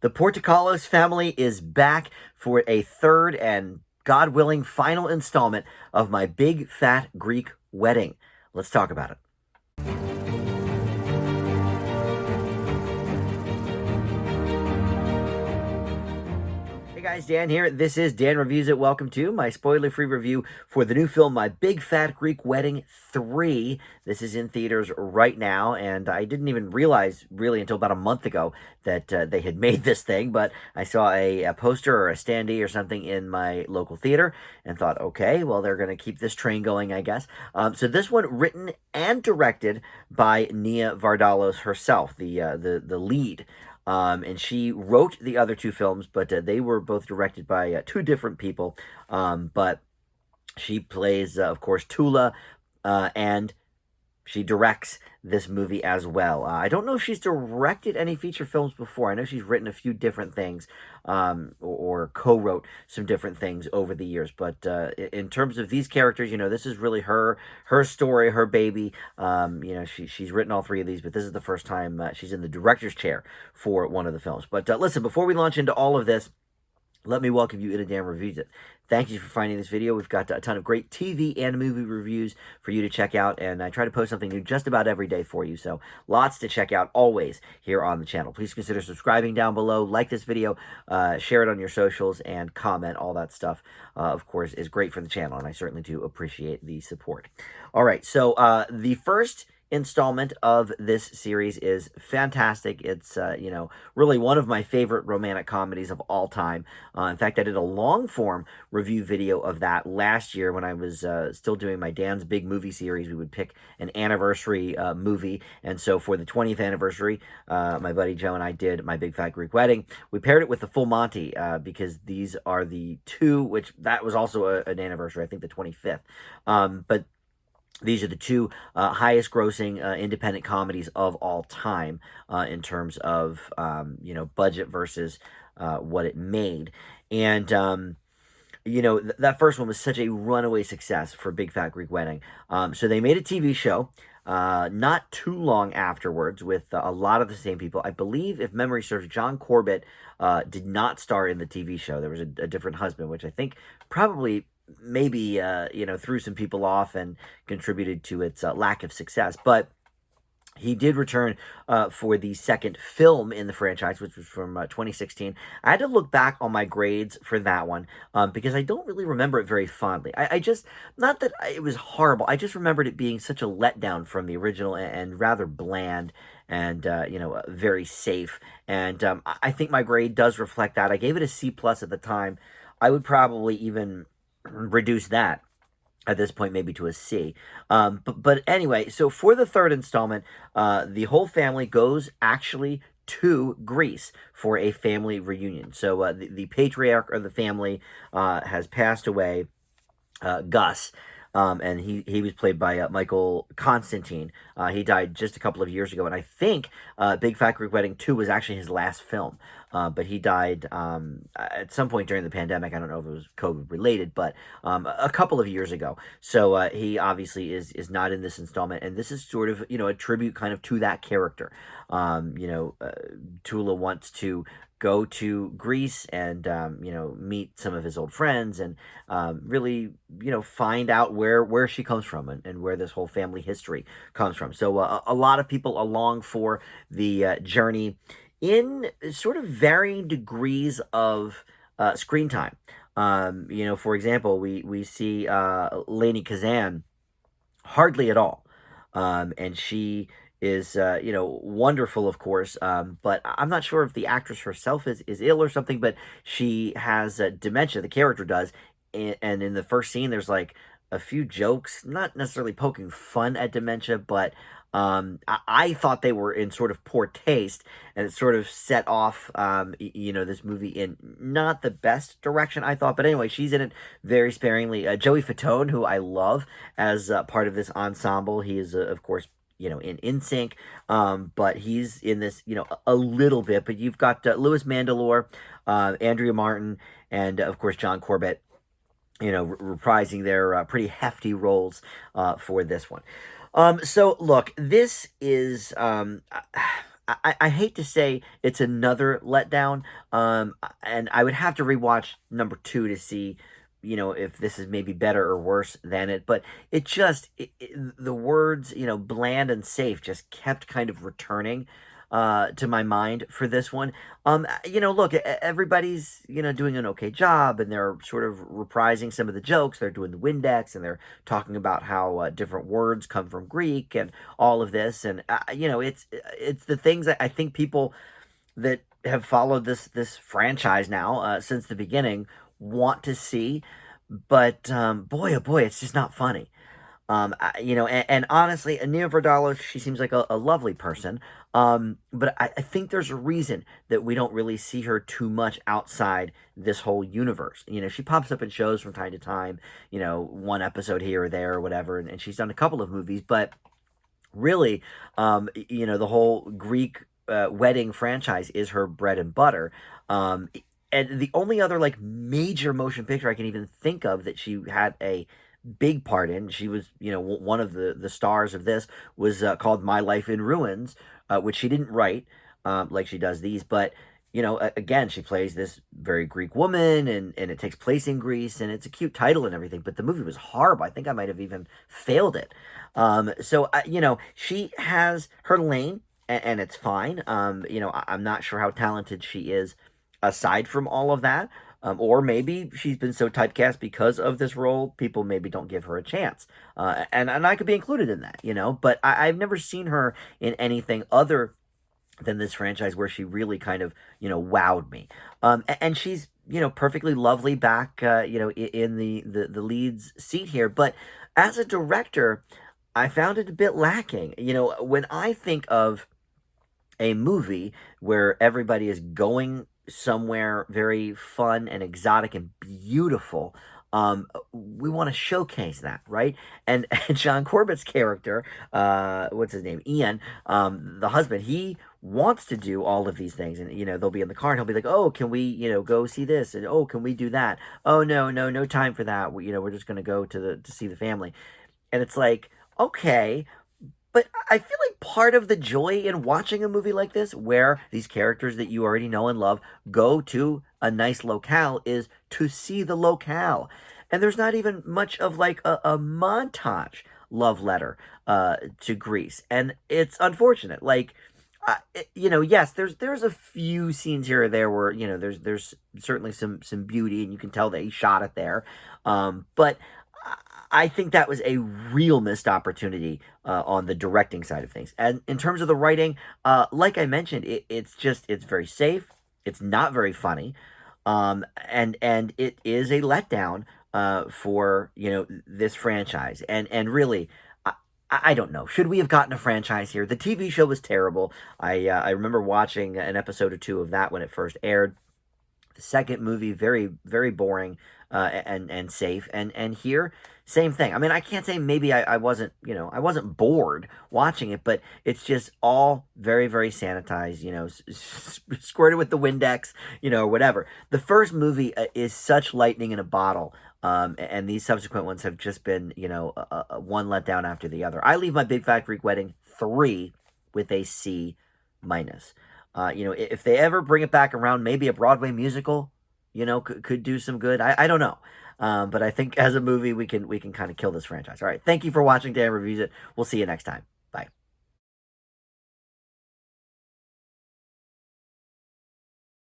The Portakalos family is back for a third and, God willing, final installment of my big fat Greek wedding. Let's talk about it. Hey guys, Dan here. This is Dan Reviews It. Welcome to my spoiler-free review for the new film, My Big Fat Greek Wedding 3. This is in theaters right now, and I didn't even realize really until about a month ago that they had made this thing, but I saw a poster or a standee or something in my local theater and thought, okay, well, they're going to keep this train going, I guess. So this one written and directed by Nia Vardalos herself, the lead. And she wrote the other two films, but they were both directed by two different people. But she plays, of course, Toula, and she directs this movie as well. I don't know if she's directed any feature films before. I know she's written a few different things, or co-wrote some different things over the years. But in terms of these characters, this is really her story, her baby. She's written all three of these, but this is the first time she's in the director's chair for one of the films. But listen, before we launch into all of this, let me welcome you into Dan Reviews It. Thank you for finding this video. We've got a ton of great TV and movie reviews for you to check out, and I try to post something new just about every day for you, so lots to check out always here on the channel. Please consider subscribing down below, like this video, share it on your socials, and comment. All that stuff, of course, is great for the channel, and I certainly do appreciate the support. All right, so the first installment of this series is fantastic. It's, really one of my favorite romantic comedies of all time. In fact, I did a long-form review video of that last year when I was still doing my Dan's Big Movie series. We would pick an anniversary movie, and so for the 20th anniversary, my buddy Joe and I did My Big Fat Greek Wedding. We paired it with the Full Monty because these are the two, which that was also an anniversary, I think the 25th. But these are the two highest grossing independent comedies of all time in terms of, budget versus what it made. And, that first one was such a runaway success for Big Fat Greek Wedding. So they made a TV show not too long afterwards with a lot of the same people. I believe, if memory serves, John Corbett did not star in the TV show. There was a different husband, which I think probably maybe, threw some people off and contributed to its lack of success. But he did return for the second film in the franchise, which was from 2016. I had to look back on my grades for that one because I don't really remember it very fondly. I just, not that it was horrible, I just remembered it being such a letdown from the original and rather bland and, very safe. And I think my grade does reflect that. I gave it a C+ at the time. I would probably even reduce that at this point maybe to a C. But anyway, so for the third installment, the whole family goes actually to Greece for a family reunion. So the patriarch of the family has passed away, Gus. And he was played by Michael Constantine. He died just a couple of years ago, and I think Big Fat Greek Wedding 2 was actually his last film. But he died at some point during the pandemic. I don't know if it was COVID related, but a couple of years ago. So he obviously is not in this installment, and this is sort of, a tribute kind of to that character. Toula wants to go to Greece and, meet some of his old friends and really, find out where she comes from and where this whole family history comes from. So a lot of people along for the journey in sort of varying degrees of screen time. For example, we see Lainey Kazan hardly at all. And she is, wonderful, of course, but I'm not sure if the actress herself is ill or something, but she has dementia, the character does, and in the first scene, there's like a few jokes, not necessarily poking fun at dementia, but I thought they were in sort of poor taste, and it sort of set off, this movie in not the best direction, I thought. But anyway, she's in it very sparingly. Joey Fatone, who I love as part of this ensemble, he is, of course, in sync, but he's in this, a little bit. But you've got Louis Mandylor, Andrea Martin, and of course John Corbett, reprising their pretty hefty roles for this one. So look, this is I hate to say it's another letdown, and I would have to rewatch number two to see, if this is maybe better or worse than it. But the words, bland and safe just kept kind of returning to my mind for this one. Look, everybody's, doing an okay job, and they're sort of reprising some of the jokes. They're doing the Windex, and they're talking about how different words come from Greek and all of this. And it's the things that I think people that have followed this franchise now since the beginning want to see. But boy, oh boy, it's just not funny. And honestly, Ania Vardalos, she seems like a lovely person. But I think there's a reason that we don't really see her too much outside this whole universe. She pops up in shows from time to time, one episode here or there or whatever, and she's done a couple of movies, but really, the whole Greek wedding franchise is her bread and butter. And the only other like major motion picture I can even think of that she had a big part in, she was, one of the stars of this was called My Life in Ruins, which she didn't write like she does these, but again, she plays this very Greek woman, and it takes place in Greece, and it's a cute title and everything, but the movie was horrible. I think I might have even failed it. She has her lane, and it's fine. I'm not sure how talented she is aside from all of that. Or maybe she's been so typecast because of this role, people maybe don't give her a chance. And I could be included in that, but I've never seen her in anything other than this franchise where she really kind of, wowed me. And she's, perfectly lovely back, in the lead's seat here. But as a director, I found it a bit lacking. When I think of a movie where everybody is going somewhere very fun and exotic and beautiful, we want to showcase that, right? And John Corbett's character, what's his name, Ian, the husband, he wants to do all of these things, and they'll be in the car, and he'll be like, oh, can we go see this, and oh, can we do that? Oh, no time for that. We're just going to go to see the family. And it's like, okay, but I feel like part of the joy in watching a movie like this, where these characters that you already know and love go to a nice locale, is to see the locale. And there's not even much of like a montage love letter to Greece. And it's unfortunate. Like, yes, there's a few scenes here or there where, there's certainly some beauty, and you can tell that he shot it there. But I think that was a real missed opportunity on the directing side of things. And in terms of the writing, like I mentioned, it's very safe. It's not very funny, and it is a letdown for this franchise. And really, I don't know. Should we have gotten a franchise here? The TV show was terrible. I remember watching an episode or two of that when it first aired. The second movie, very, very boring and safe. And here, same thing. I mean, I can't say maybe I wasn't, I wasn't bored watching it, but it's just all very, very sanitized, squirted with the Windex, whatever. The first movie is such lightning in a bottle. And these subsequent ones have just been, one letdown after the other. I leave my Big Fat Greek Wedding 3 with a C minus. If they ever bring it back around, maybe a Broadway musical, could do some good. I don't know. But I think as a movie, we can kind of kill this franchise. All right. Thank you for watching Dan Reviews It. We'll see you next time. Bye.